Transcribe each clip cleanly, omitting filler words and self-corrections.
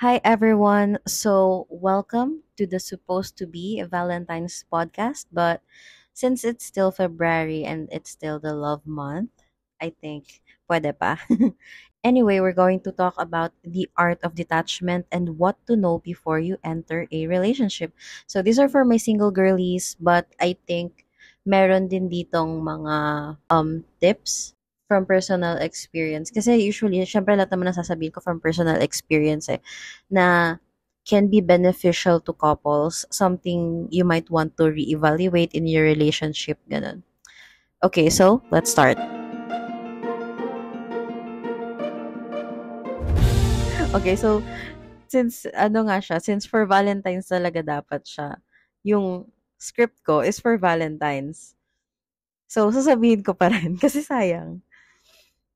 Hi, everyone. So, welcome to the supposed to be Valentine's podcast. But since it's still February and it's still the love month, I think pwede pa. Anyway, we're going to talk about the art of detachment and what to know before you enter a relationship. So, these are for my single girlies, but I think meron din ditong mga tips from personal experience. Kasi usually, syempre lahat naman nasasabihin ko from personal experience na can be beneficial to couples, something you might want to reevaluate in your relationship, ganun. Okay, so let's start. Okay, so since ano nga siya, since for Valentine's talaga dapat siya, yung script ko is for Valentine's. So, sasabihin ko pa rin kasi sayang.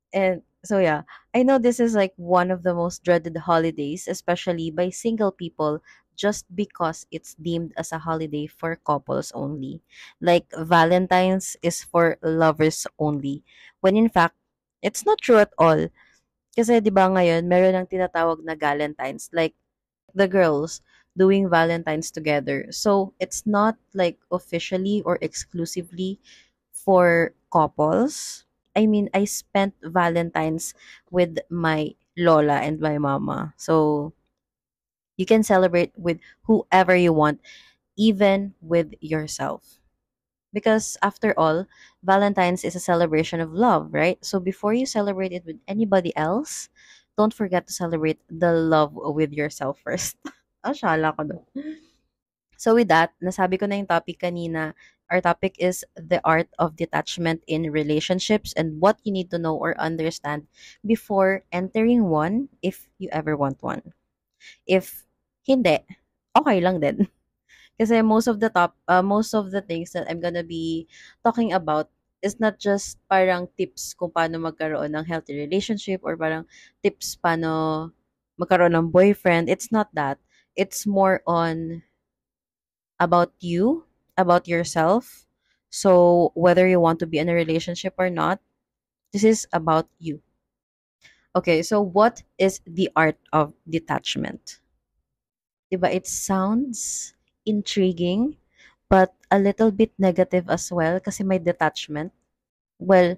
And so yeah, I know this is like one of the most dreaded holidays, especially by single people, just because it's deemed as a holiday for couples only. Like Valentine's is for lovers only. When in fact, it's not true at all. Kasi 'di ba ngayon, meron ng tinatawag na Galentines, like the girls doing Valentine's together. So it's not like officially or exclusively for couples. I mean, I spent Valentine's with my Lola and my mama. So you can celebrate with whoever you want, even with yourself. Because after all, Valentine's is a celebration of love, right? So before you celebrate it with anybody else, don't forget to celebrate the love with yourself first. Ah, shala ko doon. So with that, nasabi ko na yung topic kanina. Our topic is the art of detachment in relationships and what you need to know or understand before entering one if you ever want one. If hindi, okay lang din. Kasi most of the things that I'm gonna be talking about is not just parang tips kung paano magkaroon ng healthy relationship or parang tips paano magkaroon ng boyfriend. It's not that. It's more on about you, about yourself. So whether you want to be in a relationship or not, this is about you. Okay, so what is the art of detachment? Diba, it sounds intriguing, but a little bit negative as well kasi may detachment. Well,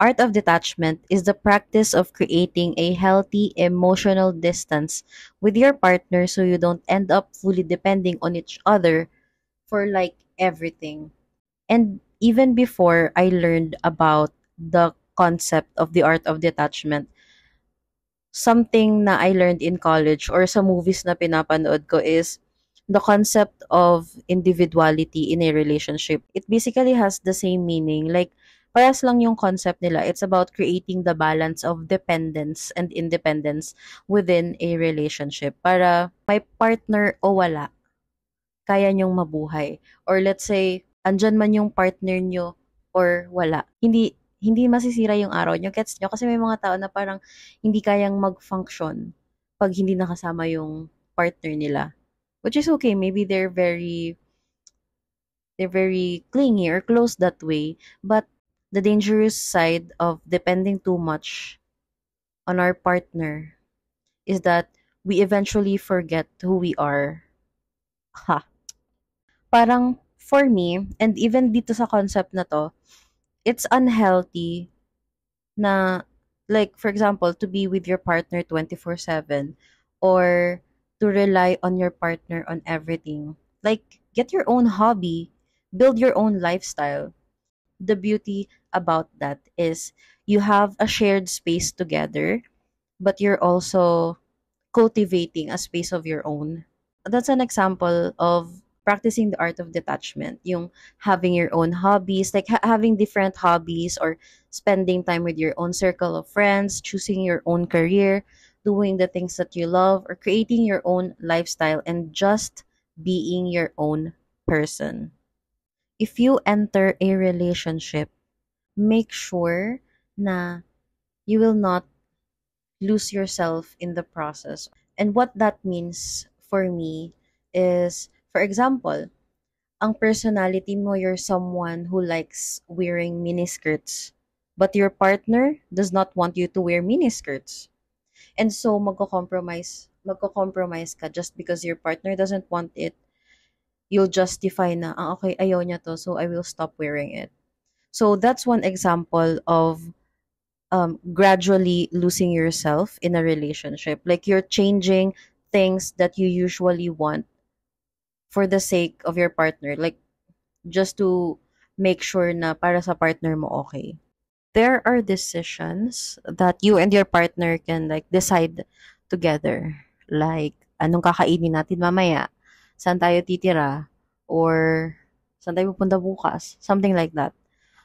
art of detachment is the practice of creating a healthy emotional distance with your partner so you don't end up fully depending on each other for like everything. And even before I learned about the concept of the art of detachment, something na I learned in college or sa movies na pinapanood ko is the concept of individuality in a relationship. It basically has the same meaning. Like, parehas lang yung concept nila. It's about creating the balance of dependence and independence within a relationship. Para may partner o wala, kaya niyong mabuhay. Or let's say, andyan man yung partner nyo or wala. Hindi masisira yung araw nyo. Gets nyo? Kasi may mga tao na parang hindi kayang mag-function pag hindi nakasama yung partner nila. Which is okay. Maybe they're very clingy or close that way. But the dangerous side of depending too much on our partner is that we eventually forget who we are. Ha. Parang for me, and even dito sa concept na 'to, it's unhealthy na like for example, to be with your partner 24/7 or to rely on your partner on everything. Like get your own hobby, build your own lifestyle. The beauty about that is you have a shared space together, but you're also cultivating a space of your own. That's an example of practicing the art of detachment. Yung having your own hobbies, like having different hobbies or spending time with your own circle of friends, choosing your own career, doing the things that you love, or creating your own lifestyle and just being your own person. If you enter a relationship, make sure na you will not lose yourself in the process. And what that means for me is, for example, ang personality mo, you're someone who likes wearing miniskirts, but your partner does not want you to wear miniskirts. And so, magko-compromise magko-compromise ka just because your partner doesn't want it, you'll justify na, okay, ayaw niya to, so I will stop wearing it. So that's one example of gradually losing yourself in a relationship. Like you're changing things that you usually want for the sake of your partner. Like just to make sure na para sa partner mo okay. There are decisions that you and your partner can like decide together. Like, anong kakainin natin mamaya? Saan tayo titira? Or saan tayo pupunta bukas? Something like that.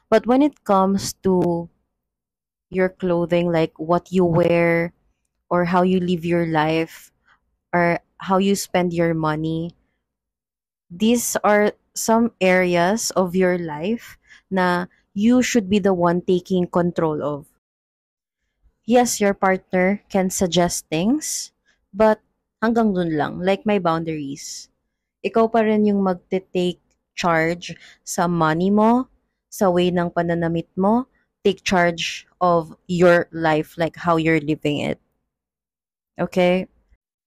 But when it comes to your clothing, like what you wear or how you live your life or how you spend your money, these are some areas of your life na you should be the one taking control of. Yes, your partner can suggest things, but hanggang dun lang, like my boundaries. Ikaw pa rin yung magte-take charge sa money mo, sa way ng pananamit mo, take charge of your life, like how you're living it. Okay?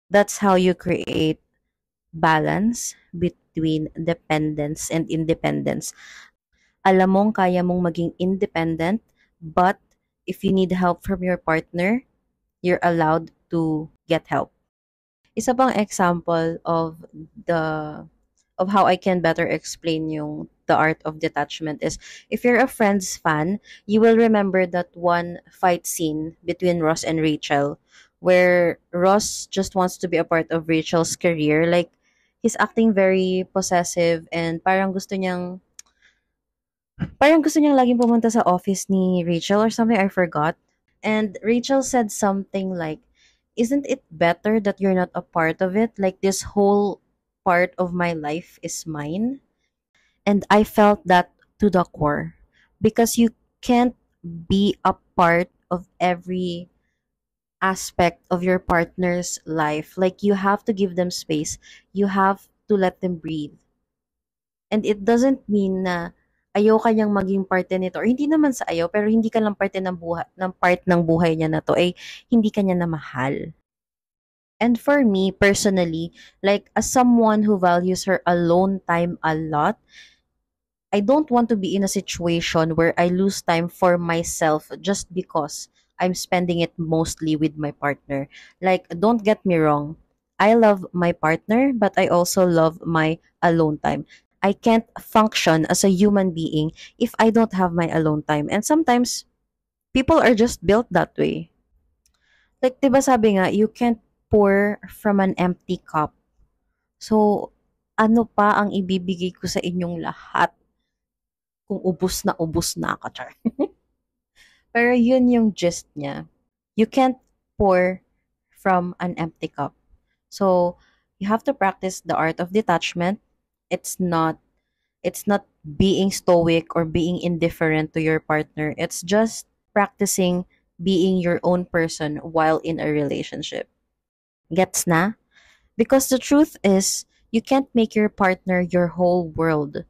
That's how you create balance between dependence and independence. Alam mong kaya mong maging independent, but if you need help from your partner, you're allowed to get help. Isa pang example the of how I can better explain yung the art of detachment is if you're a Friends fan, you will remember that one fight scene between Ross and Rachel where Ross just wants to be a part of Rachel's career. Like he's acting very possessive and parang gusto niyang laging pumunta sa office ni Rachel or something, I forgot. And Rachel said something like, isn't it better that you're not a part of it? Like this whole part of my life is mine. And I felt that to the core because you can't be a part of every aspect of your partner's life. Like you have to give them space. You have to let them breathe. And it doesn't mean na ayaw ka niyang maging parte nito or hindi naman sa ayaw pero hindi ka lang parte ng buhay ng part ng buhay niya na 'to ay hindi ka niya na mahal. And for me personally, like as someone who values her alone time a lot, I don't want to be in a situation where I lose time for myself just because I'm spending it mostly with my partner. Like, don't get me wrong. I love my partner, but I also love my alone time. I can't function as a human being if I don't have my alone time. And sometimes people are just built that way. Like, 'di ba sabi nga, you can't pour from an empty cup. So, ano pa ang ibibigay ko sa inyong lahat kung ubos na ako, char. Pero yun yung gist niya. You can't pour from an empty cup. So, you have to practice the art of detachment. It's not it's not being stoic or being indifferent to your partner. It's just practicing being your own person while in a relationship. Gets na? Because the truth is, you can't make your partner your whole world.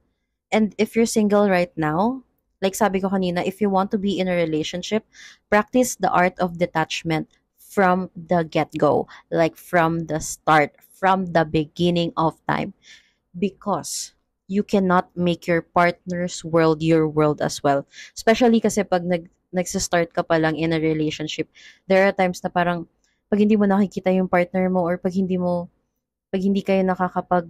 And if you're single right now, like sabi ko kanina, if you want to be in a relationship, practice the art of detachment from the get-go, like from the start, from the beginning of time. Because you cannot make your partner's world your world as well. Especially kasi pag nagsistart ka pa lang in a relationship, there are times na parang pag hindi mo nakikita yung partner mo or pag hindi kayo nakakapag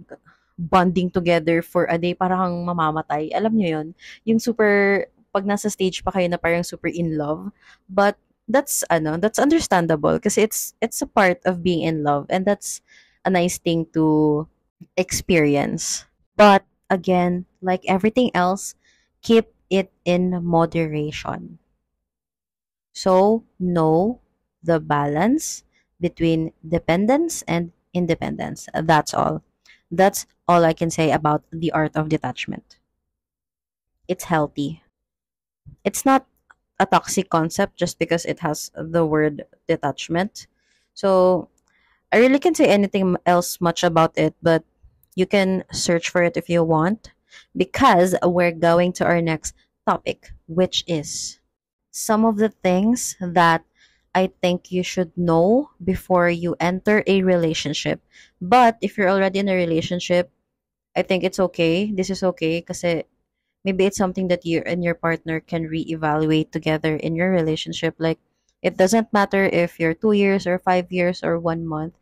bonding together for a day, parang kang mamamatay. Alam niyo yun? Yung super, pag nasa stage pa kayo na parang super in love. But that's understandable kasi it's a part of being in love and that's a nice thing to experience. But again, like everything else, keep it in moderation. So, know the balance between dependence and independence. That's all. That's all I can say about the art of detachment. It's healthy. It's not a toxic concept just because it has the word detachment. So, I really can't say anything else much about it, but you can search for it if you want because we're going to our next topic, which is some of the things that I think you should know before you enter a relationship. But if you're already in a relationship, I think it's okay. This is okay kasi maybe it's something that you and your partner can reevaluate together in your relationship. Like, it doesn't matter if you're 2 years or 5 years or 1 month.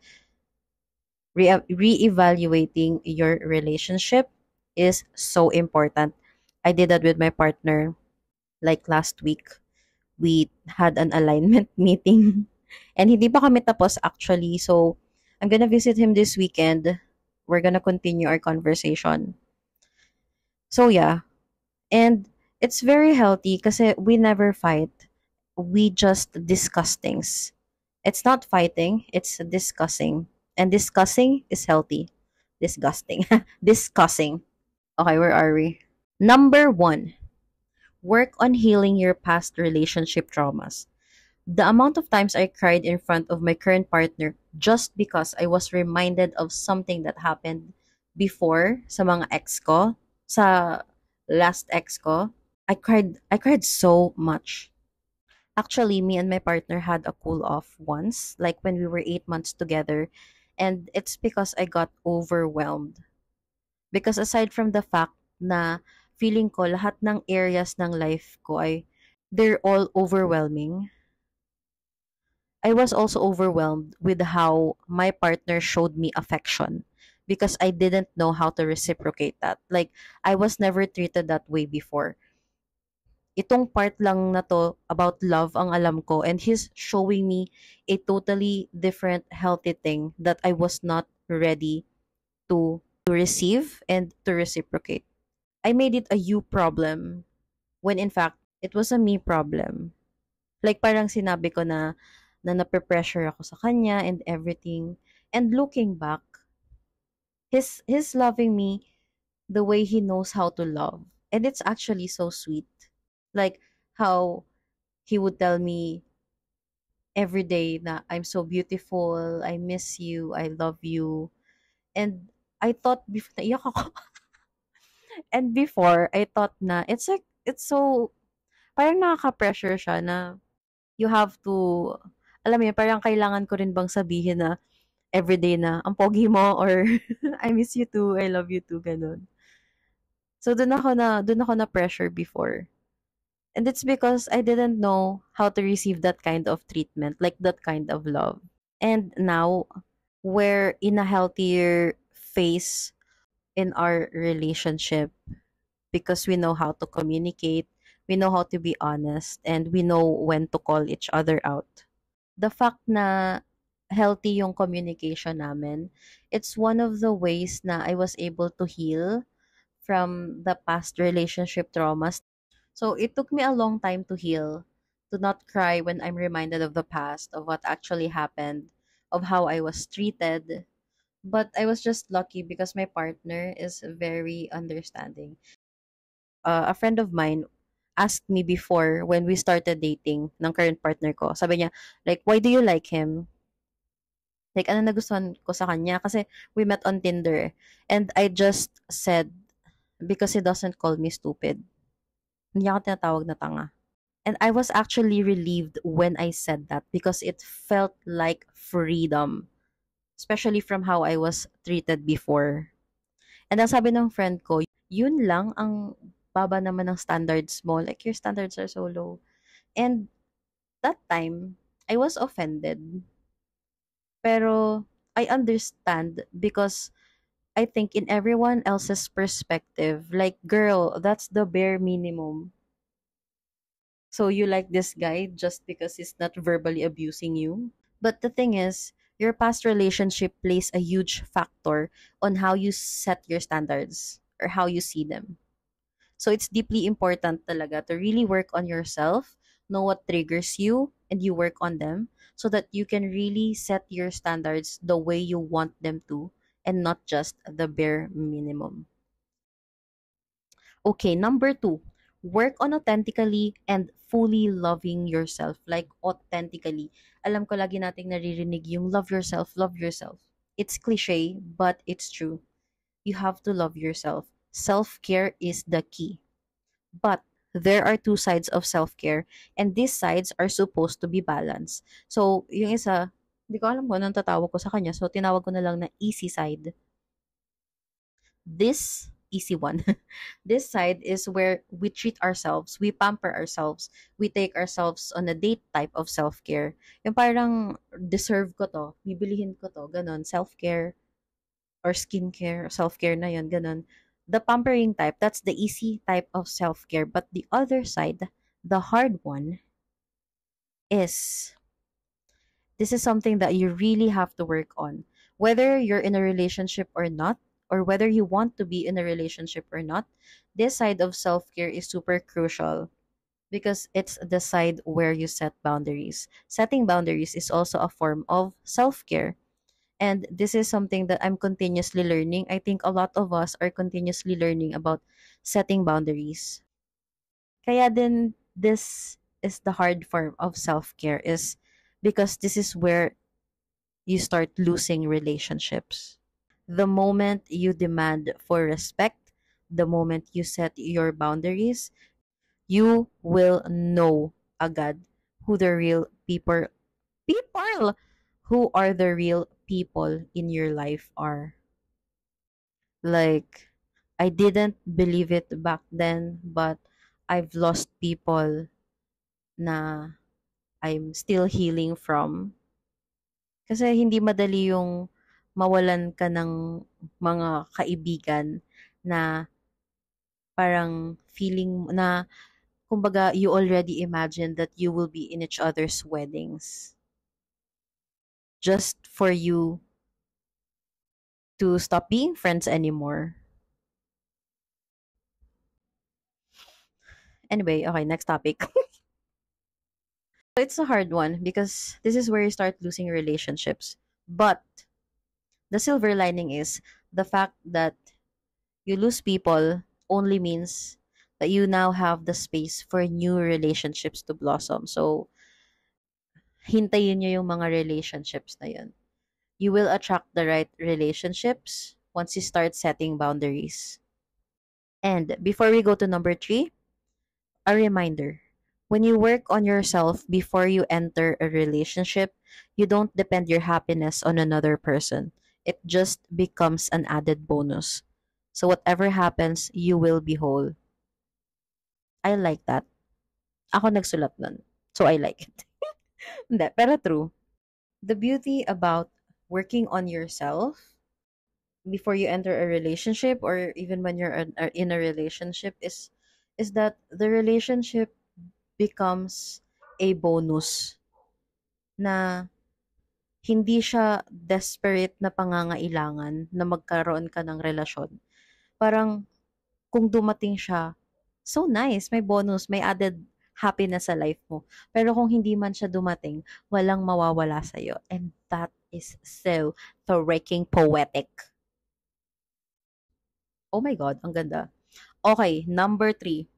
Reevaluating your relationship is so important. I did that with my partner like last week. We had an alignment meeting and hindi pa kami tapos actually. So, I'm gonna visit him this weekend. We're gonna continue our conversation. So, yeah. And it's very healthy kasi we never fight. We just discuss things. It's not fighting, it's discussing. And discussing is healthy. Disgusting. Discussing. Okay, where are we? Number one, work on healing your past relationship traumas. The amount of times I cried in front of my current partner just because I was reminded of something that happened before sa mga ex ko, sa last ex ko. I cried so much. Actually, me and my partner had a cool off once, like when we were 8 months together. And it's because I got overwhelmed. Because aside from the fact na feeling ko lahat ng areas ng life ko ay they're all overwhelming. I was also overwhelmed with how my partner showed me affection because I didn't know how to reciprocate that. Like, I was never treated that way before. Itong part lang na to about love ang alam ko, and he's showing me a totally different healthy thing that I was not ready to receive and to reciprocate. I made it a you problem when in fact it was a me problem. Like parang sinabi ko na nape-pressure ako sa kanya and everything. And looking back, he's loving me the way he knows how to love. And it's actually so sweet. Like how he would tell me every day na I'm so beautiful, I miss you, I love you. And I thought before, naiyak ako. And before, I thought na it's like, it's so, parang nakaka-pressure siya na you have to, alam mo yun, parang kailangan ko rin bang sabihin na everyday na, ang pogi mo, or I miss you too, I love you too, ganun. So, dun ako na pressure before. And it's because I didn't know how to receive that kind of treatment, like that kind of love. And now, we're in a healthier phase in our relationship because we know how to communicate, we know how to be honest, and we know when to call each other out. The fact na healthy yung communication namin, it's one of the ways na I was able to heal from the past relationship traumas. So it took me a long time to heal, to not cry when I'm reminded of the past, of what actually happened, of how I was treated. But I was just lucky because my partner is very understanding. A friend of mine asked me before when we started dating ng current partner ko. Sabi niya, like, why do you like him? Like, ano nagustuhan ko sa kanya? Kasi we met on Tinder. And I just said, because he doesn't call me stupid. Hindi ako tinatawag na tanga. And I was actually relieved when I said that because it felt like freedom. Especially from how I was treated before. And ang sabi ng friend ko, yun lang ang baba naman ng standards mo. Like, your standards are so low. And that time, I was offended. Pero I understand because I think in everyone else's perspective, like, girl, that's the bare minimum. So you like this guy just because he's not verbally abusing you? But the thing is, your past relationship plays a huge factor on how you set your standards or how you see them. So it's deeply important talaga to really work on yourself, know what triggers you, and you work on them so that you can really set your standards the way you want them to and not just the bare minimum. Okay, number two, work on authentically and fully loving yourself. Like, authentically. Alam ko lagi nating naririnig yung love yourself, love yourself. It's cliche, but it's true. You have to love yourself. Self-care is the key. But there are two sides of self-care, and these sides are supposed to be balanced. So, yung isa, hindi ko alam kung anong tatawag ko sa kanya. So, tinawag ko na lang na easy side. This easy one. This side is where we treat ourselves, we pamper ourselves, we take ourselves on a date type of self-care. Yung parang deserve ko to, bibilihin ko to, ganon, self-care or skincare, self-care na yun, ganon. The pampering type, that's the easy type of self-care. But the other side, the hard one, is this is something that you really have to work on. Whether you're in a relationship or not, or whether you want to be in a relationship or not, this side of self care is super crucial because it's the side where you set boundaries. Setting boundaries is also a form of self care. And this is something that I'm continuously learning. I think a lot of us are continuously learning about setting boundaries. Kaya din this is the hard form of self care is because this is where you start losing relationships. The moment you demand for respect, the moment you set your boundaries, you will know agad who the real people who are the real people in your life are. Like, I didn't believe it back then, but I've lost people na I'm still healing from. Kasi hindi madali yung mawalan ka ng mga kaibigan na parang feeling na kumbaga you already imagine that you will be in each other's weddings just for you to stop being friends anymore. Anyway, okay, next topic. It's a hard one because this is where you start losing relationships. But the silver lining is the fact that you lose people only means that you now have the space for new relationships to blossom. So, hintayin nyo yung mga relationships na yun. You will attract the right relationships once you start setting boundaries. And before we go to number 3, a reminder. When you work on yourself before you enter a relationship, you don't depend your happiness on another person. It just becomes an added bonus. So whatever happens, you will be whole. I like that. Ako nagsulat nun. So I like it. Hindi, pero true. The beauty about working on yourself before you enter a relationship or even when you're in a relationship is that the relationship becomes a bonus na hindi siya desperate na pangangailangan na magkaroon ka ng relasyon. Parang kung dumating siya, so nice, may bonus, may added happiness sa life mo. Pero kung hindi man siya dumating, walang mawawala sa'yo. And that is so freaking poetic. Oh my God, ang ganda. Okay, number 3.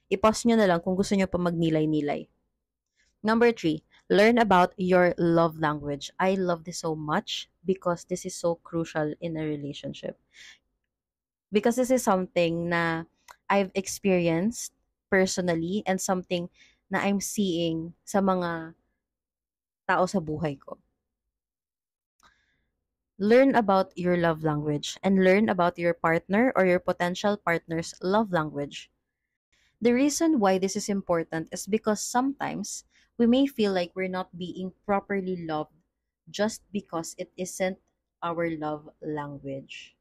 I-pause nyo na lang kung gusto nyo pa magnilay-nilay. Number 3, learn about your love language. I love this so much because this is so crucial in a relationship. Because this is something na I've experienced personally and something na I'm seeing sa mga tao sa buhay ko. Learn about your love language and learn about your partner or your potential partner's love language. The reason why this is important is because sometimes we may feel like we're not being properly loved just because it isn't our love language.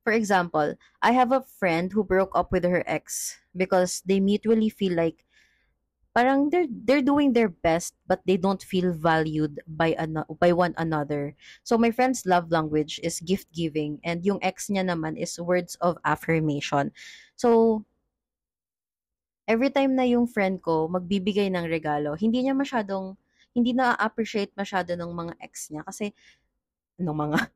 For example, I have a friend who broke up with her ex because they mutually feel like parang they're doing their best but they don't feel valued by one another. So my friend's love language is gift giving and yung ex niya naman is words of affirmation. So every time na yung friend ko magbibigay ng regalo, hindi na-appreciate masyado ng mga ex niya kasi ng mga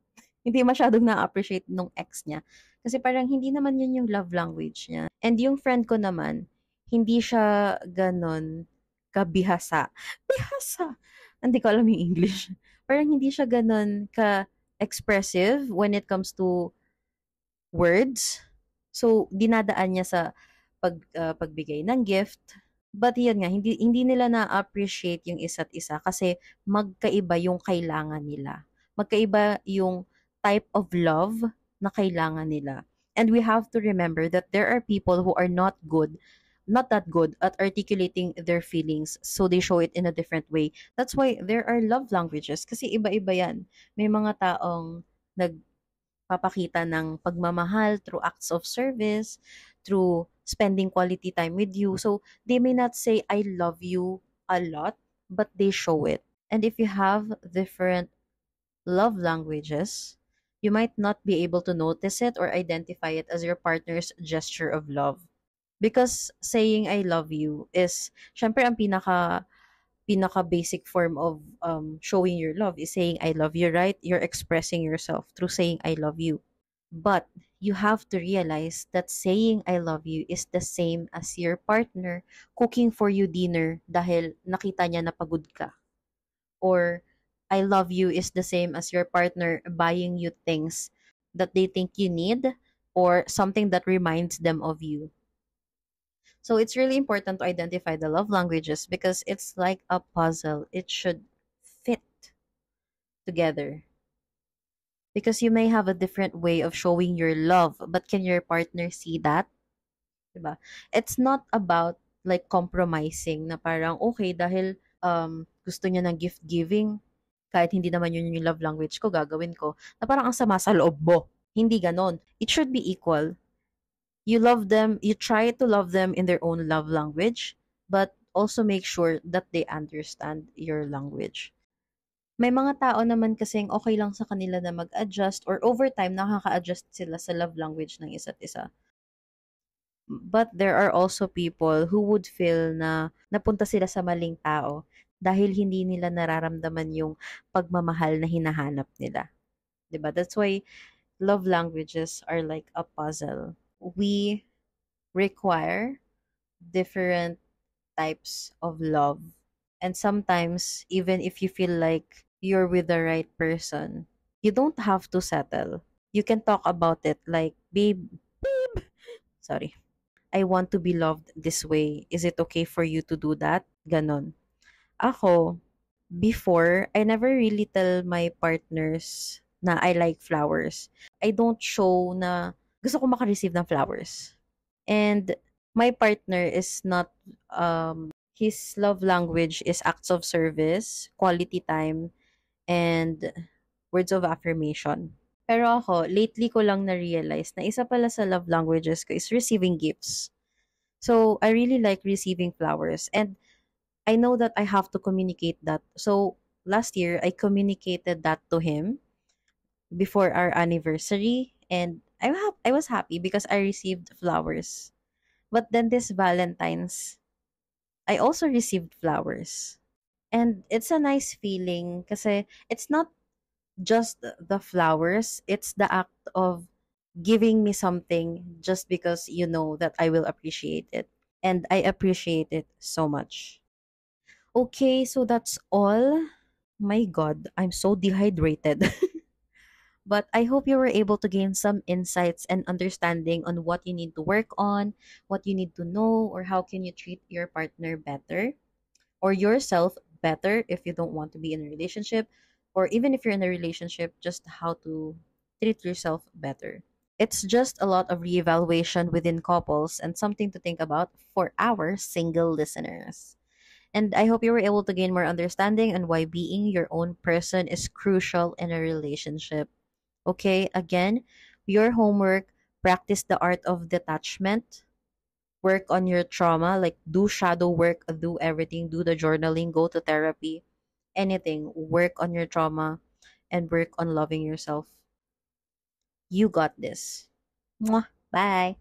hindi masyadong na-appreciate nung ex niya. Kasi parang hindi naman yun yung love language niya. And yung friend ko naman, hindi siya ganon kabihasa. Bihasa! Hindi ko alam yung English. Parang hindi siya ganon ka-expressive when it comes to words. So, dinadaan niya sa pagbigay ng gift. But yun nga, hindi nila na-appreciate yung isa't isa kasi magkaiba yung kailangan nila. Magkaiba yung type of love na kailangan nila. And we have to remember that there are people who are not that good at articulating their feelings. So they show it in a different way. That's why there are love languages kasi iba-iba yan. May mga taong nagpapakita ng pagmamahal through acts of service, through spending quality time with you. So they may not say I love you a lot, but they show it. And if you have different love languages, you might not be able to notice it or identify it as your partner's gesture of love. Because saying I love you is, syempre ang pinaka basic form of showing your love is saying I love you, right? You're expressing yourself through saying I love you. But you have to realize that saying I love you is the same as your partner cooking for you dinner dahil nakita niya na pagod ka. Or I love you is the same as your partner buying you things that they think you need or something that reminds them of you. So it's really important to identify the love languages because it's like a puzzle. It should fit together. Because you may have a different way of showing your love, but can your partner see that? Diba? It's not about like compromising na parang okay dahil gusto niya ng gift giving, kahit hindi naman yun yung love language ko, gagawin ko. Na parang ang sama sa loob mo. Hindi ganon. It should be equal. You love them, you try to love them in their own love language, but also make sure that they understand your language. May mga tao naman kasing okay lang sa kanila na mag-adjust or over time nakaka-adjust sila sa love language ng isa't isa. But there are also people who would feel na napunta sila sa maling tao dahil hindi nila nararamdaman yung pagmamahal na hinahanap nila. 'Di ba? That's why love languages are like a puzzle. We require different types of love. And sometimes, even if you feel like you're with the right person, you don't have to settle. You can talk about it like, babe, sorry, I want to be loved this way. Is it okay for you to do that? Ganon. Ako, before, I never really tell my partners na I like flowers. I don't show na gusto ko makareceive ng flowers. And my partner is not, his love language is acts of service, quality time, and words of affirmation. Pero ako, lately ko lang na-realize na isa pala sa love languages ko is receiving gifts. So, I really like receiving flowers. And I know that I have to communicate that. So, last year, I communicated that to him before our anniversary. And I was happy because I received flowers. But then this Valentine's, I also received flowers. And it's a nice feeling kasi it's not just the flowers, it's the act of giving me something just because you know that I will appreciate it. And I appreciate it so much. Okay, so that's all. My God, I'm so dehydrated. But I hope you were able to gain some insights and understanding on what you need to work on, what you need to know, or how can you treat your partner better or yourself better if you don't want to be in a relationship, or even if you're in a relationship, just how to treat yourself better. It's just a lot of reevaluation within couples and something to think about for our single listeners. And I hope you were able to gain more understanding on why being your own person is crucial in a relationship. Okay, again, your homework, practice the art of detachment, work on your trauma, like do shadow work, do everything, do the journaling, go to therapy, anything, work on your trauma and work on loving yourself. You got this. Mwah. Bye.